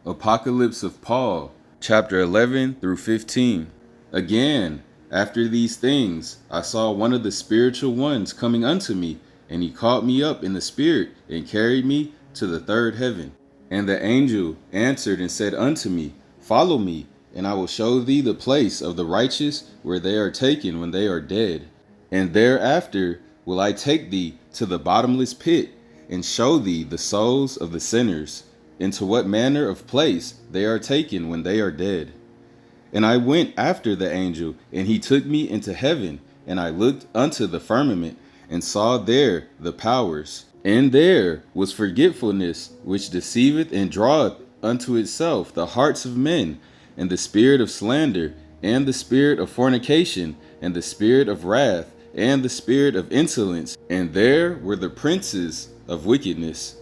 Apocalypse of Paul, chapter 11 through 15. Again, after these things, I saw one of the spiritual ones coming unto me, and he caught me up in the spirit and carried me to the third heaven. And the angel answered and said unto me, Follow me, and I will show thee the place of the righteous where they are taken when they are dead. And thereafter will I take thee to the bottomless pit, and show thee the souls of the sinners, into what manner of place they are taken when they are dead. And I went after the angel, and he took me into heaven, and I looked unto the firmament, and saw there the powers. And there was forgetfulness, which deceiveth and draweth unto itself the hearts of men, and the spirit of slander, and the spirit of fornication, and the spirit of wrath, and the spirit of insolence. And there were the princes of wickedness.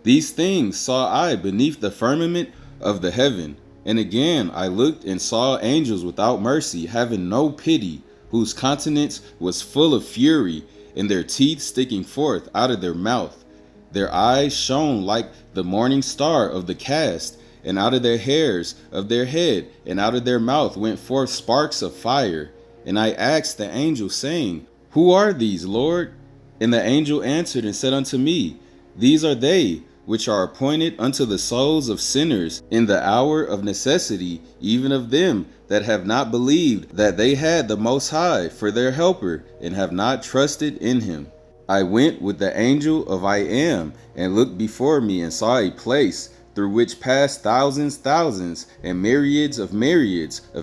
These things saw I beneath the firmament of the heaven. And again I looked and saw angels without mercy, having no pity, whose countenance was full of fury, and their teeth sticking forth out of their mouth. Their eyes shone like the morning star of the cast, and out of their hairs of their head and out of their mouth went forth sparks of fire. And I asked the angel, saying, Who are these, Lord? And the angel answered and said unto me, These are they which are appointed unto the souls of sinners in the hour of necessity, even of them that have not believed that they had the Most High for their helper, and have not trusted in him. I went with the angel of I Am, and looked before me, and saw a place through which passed thousands, and myriads of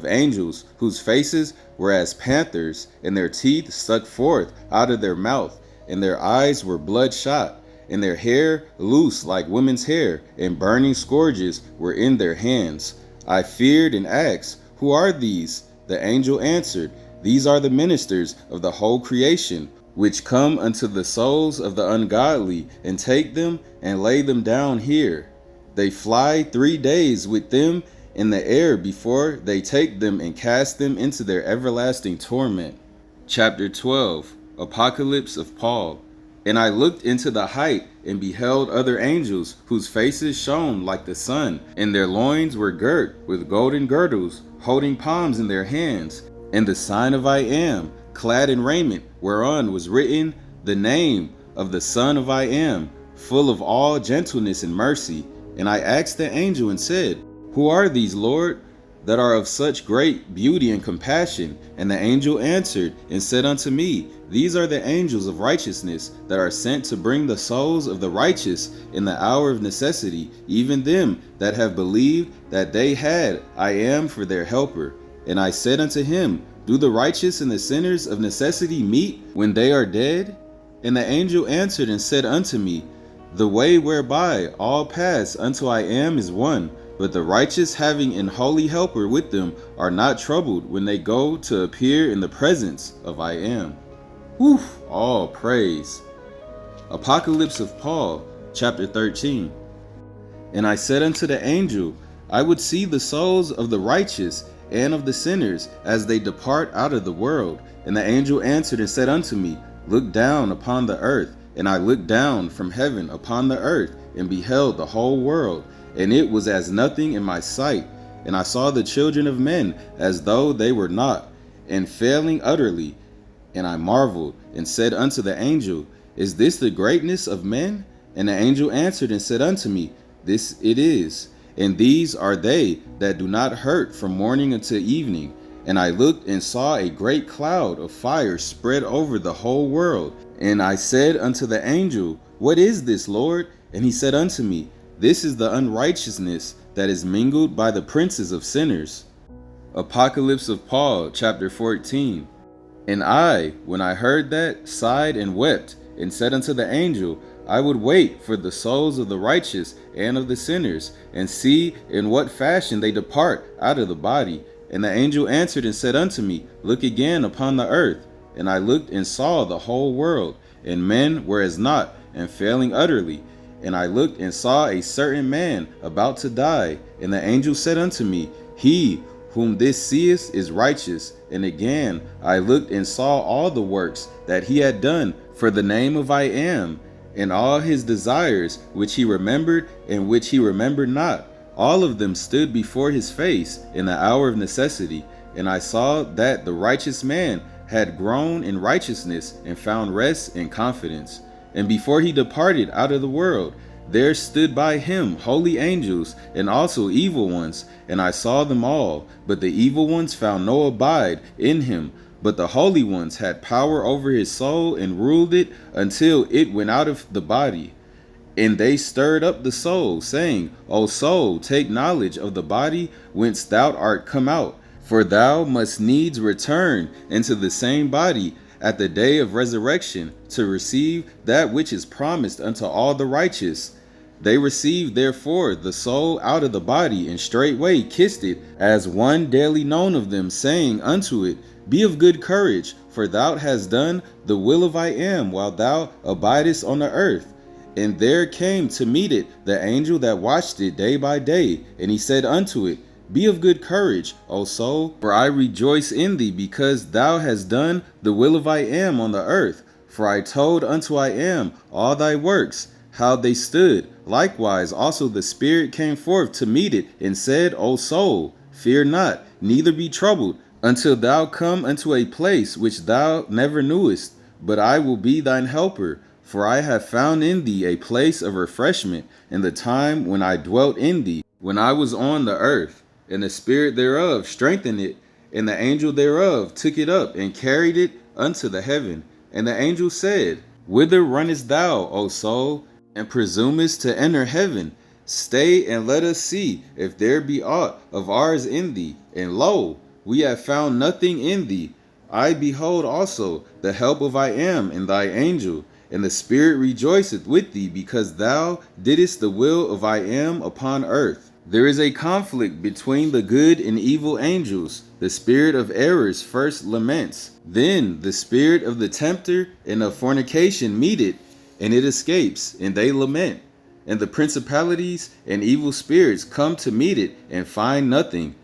angels, whose faces were as panthers, and their teeth stuck forth out of their mouth, and their eyes were bloodshot, and their hair loose like women's hair, and burning scourges were in their hands. I feared and asked, Who are these? The angel answered, These are the ministers of the whole creation, which come unto the souls of the ungodly, and take them and lay them down here. They fly 3 days with them in the air before they take them and cast them into their everlasting torment. Chapter 12. Apocalypse of Paul. And I looked into the height, and beheld other angels, whose faces shone like the sun, and their loins were girt with golden girdles, holding palms in their hands, and the sign of I Am, clad in raiment, whereon was written the name of the Son of I Am, full of all gentleness and mercy. And I asked the angel and said, Who are these, Lord, that are of such great beauty and compassion? And the angel answered and said unto me, These are the angels of righteousness, that are sent to bring the souls of the righteous in the hour of necessity, even them that have believed that they had I Am for their helper. And I said unto him, Do the righteous and the sinners of necessity meet when they are dead? And the angel answered and said unto me, The way whereby all pass unto I Am is one, but the righteous having an holy helper with them are not troubled when they go to appear in the presence of I Am. All praise. Apocalypse of Paul, chapter 13. And I said unto the angel, I would see the souls of the righteous and of the sinners as they depart out of the world. And the angel answered and said unto me, Look down upon the earth. And I looked down from heaven upon the earth, and beheld the whole world, and it was as nothing in my sight. And I saw the children of men as though they were not, and failing utterly. And I marveled, and said unto the angel, Is this the greatness of men? And the angel answered and said unto me, This it is. And these are they that do not hurt from morning until evening. And I looked and saw a great cloud of fire spread over the whole world. And I said unto the angel, What is this, Lord? And he said unto me, This is the unrighteousness that is mingled by the princes of sinners. Apocalypse of Paul, chapter 14. And I, when I heard that, sighed and wept, and said unto the angel, I would wait for the souls of the righteous and of the sinners, and see in what fashion they depart out of the body. And the angel answered and said unto me, Look again upon the earth. And I looked and saw the whole world, and men were as naught, and failing utterly. And I looked and saw a certain man about to die. And the angel said unto me, He whom this seest is righteous. And again I looked and saw all the works that he had done for the name of I Am, and all his desires which he remembered and which he remembered not, All of them stood before his face in the hour of necessity, and I saw that the righteous man had grown in righteousness and found rest and confidence. And before he departed out of the world, there stood by him holy angels and also evil ones, and I saw them all, but the evil ones found no abide in him. But the holy ones had power over his soul and ruled it until it went out of the body. And they stirred up the soul, saying, O soul, take knowledge of the body whence thou art come out, for thou must needs return into the same body at the day of resurrection, to receive that which is promised unto all the righteous. They received therefore the soul out of the body, and straightway kissed it, as one daily known of them, saying unto it, Be of good courage, for thou hast done the will of I am, while thou abidest on the earth. And there came to meet it the angel that watched it day by day, and he said unto it, Be of good courage, O soul, for I rejoice in thee, because thou hast done the will of I am on the earth. For I told unto I am all thy works, how they stood. Likewise also the Spirit came forth to meet it, and said, O soul, fear not, neither be troubled, until thou come unto a place which thou never knewest. But I will be thine helper, for I have found in thee a place of refreshment in the time when I dwelt in thee, when I was on the earth. And the Spirit thereof strengthened it, and the angel thereof took it up and carried it unto the heaven. And the angel said, Whither runnest thou, O soul, and presumest to enter heaven? Stay and let us see if there be aught of ours in thee. And lo, we have found nothing in thee. I behold also the help of I am in thy angel, and the Spirit rejoiceth with thee, because thou didst the will of I am upon earth. There is a conflict between the good and evil angels. The spirit of errors first laments. Then the spirit of the tempter and of fornication meet it, and it escapes, and they lament. And the principalities and evil spirits come to meet it, and find nothing,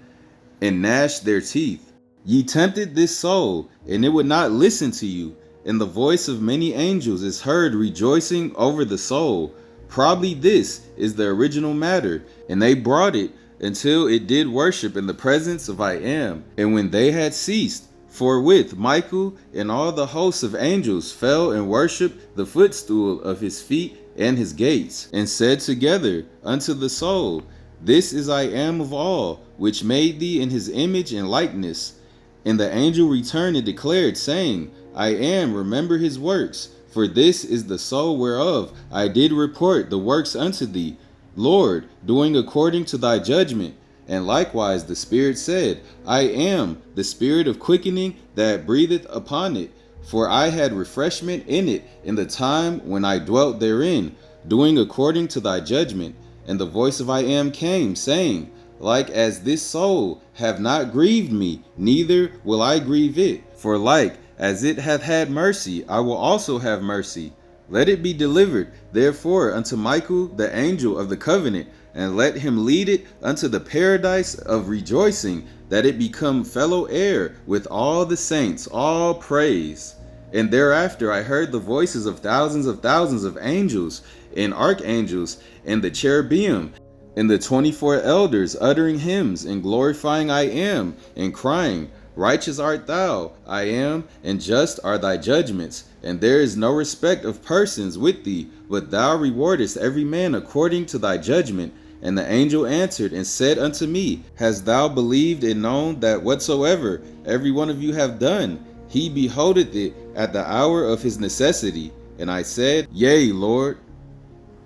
and gnash their teeth. Ye tempted this soul, and it would not listen to you. And the voice of many angels is heard rejoicing over the soul. Probably this is the original matter, and they brought it until it did worship in the presence of I am. And when they had ceased, forthwith Michael and all the hosts of angels fell and worshipped the footstool of his feet and his gates, and said together unto the soul, This is I am of all, which made thee in his image and likeness. And the angel returned and declared, saying, I am, remember his works, for this is the soul whereof I did report the works unto thee, Lord, doing according to thy judgment. And likewise the Spirit said, I am the spirit of quickening that breatheth upon it, for I had refreshment in it in the time when I dwelt therein, doing according to thy judgment. And the voice of I am came, saying, Like as this soul have not grieved me, neither will I grieve it. For like as it hath had mercy, I will also have mercy. Let it be delivered, therefore, unto Michael, the angel of the covenant, and let him lead it unto the paradise of rejoicing, that it become fellow heir with all the saints. All praise. And thereafter I heard the voices of thousands of angels, and archangels, and the cherubim, and the 24 elders uttering hymns, and glorifying I am, and crying, Righteous art thou, I am, and just are thy judgments, and there is no respect of persons with thee, but thou rewardest every man according to thy judgment. And the angel answered and said unto me, Hast thou believed and known that whatsoever every one of you have done, he beholdeth it at the hour of his necessity? And I said, Yea, Lord.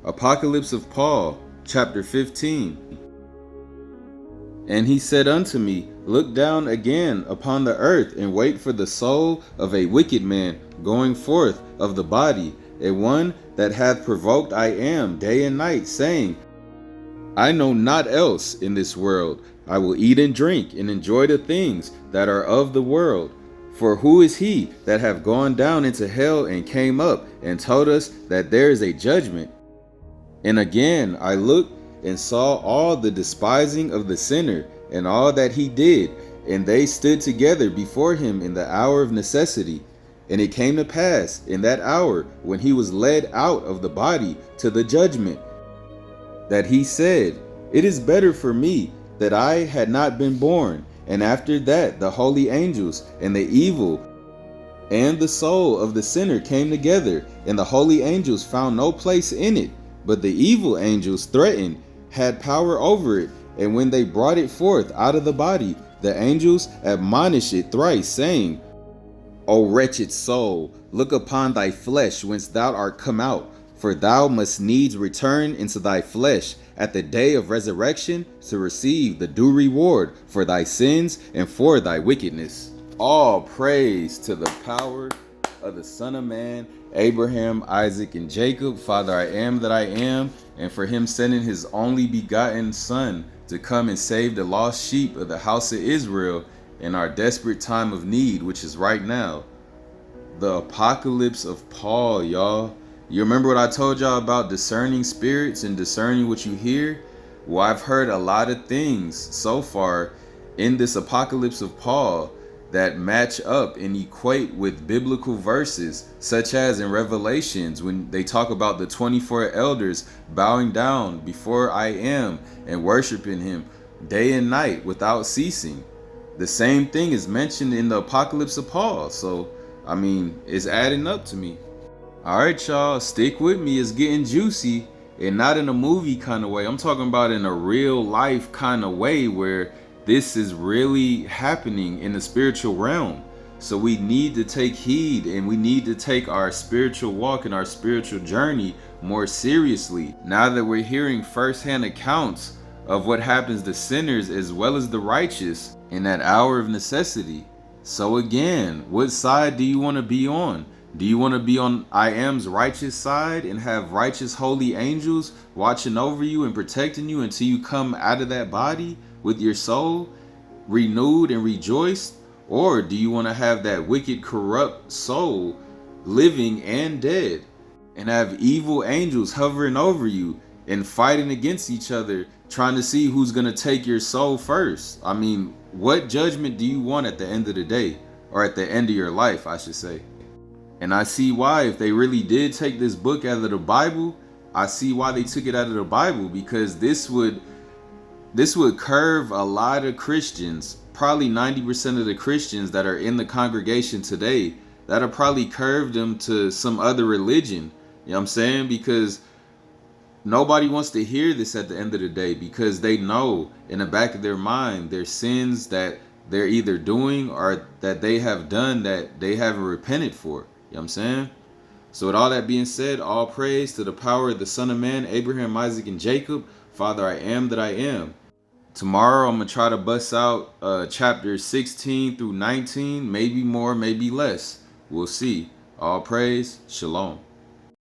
Apocalypse of Paul, chapter 15. And he said unto me, Look down again upon the earth, and wait for the soul of a wicked man going forth of the body, a one that hath provoked I am day and night, saying, I know not else in this world. I will eat and drink and enjoy the things that are of the world. For who is he that hath gone down into hell and came up and told us that there is a judgment? And again I looked and saw all the despising of the sinner, and all that he did, and they stood together before him in the hour of necessity. And it came to pass in that hour, when he was led out of the body to the judgment, that he said, It is better for me that I had not been born. And after that, the holy angels and the evil and the soul of the sinner came together, and the holy angels found no place in it. But the evil angels threatened, had power over it, and when they brought it forth out of the body, the angels admonished it thrice, saying, O wretched soul, look upon thy flesh whence thou art come out, for thou must needs return into thy flesh at the day of resurrection to receive the due reward for thy sins and for thy wickedness. All praise to the power of the Son of Man, Abraham, Isaac, and Jacob. Father, I am that I am, and for him sending his only begotten Son to come and save the lost sheep of the house of Israel in our desperate time of need, which is right now. The apocalypse of Paul, y'all. You remember what I told y'all about discerning spirits and discerning what you hear? Well, I've heard a lot of things so far in this apocalypse of Paul that match up and equate with biblical verses, such as in Revelations when they talk about the 24 elders bowing down before I am and worshiping him day and night without ceasing. The same thing is mentioned in the apocalypse of Paul. So, I mean, it's adding up to me. All right, y'all, stick with me. It's getting juicy, and not in a movie kind of way. I'm talking about in a real life kind of way where this is really happening in the spiritual realm. So we need to take heed, and we need to take our spiritual walk and our spiritual journey more seriously. Now that we're hearing firsthand accounts of what happens to sinners as well as the righteous in that hour of necessity. So again, what side do you want to be on? Do you want to be on I am's righteous side and have righteous holy angels watching over you and protecting you until you come out of that body with your soul renewed and rejoiced? Or do you want to have that wicked, corrupt soul living and dead and have evil angels hovering over you and fighting against each other, trying to see who's going to take your soul first? I mean, what judgment do you want at the end of the day, or at the end of your life, I should say? And I see why, if they really did take this book out of the Bible, I see why they took it out of the Bible, because this would curve a lot of Christians, probably 90% of the Christians that are in the congregation today, that'll probably curve them to some other religion. You know what I'm saying? Because nobody wants to hear this at the end of the day, because they know in the back of their mind their sins that they're either doing or that they have done that they haven't repented for. You know what I'm saying? So with all that being said, all praise to the power of the Son of Man, Abraham, Isaac, and Jacob. Father, I am that I am. Tomorrow I'm going to try to bust out chapters 16 through 19, maybe more, maybe less. We'll see. All praise. Shalom.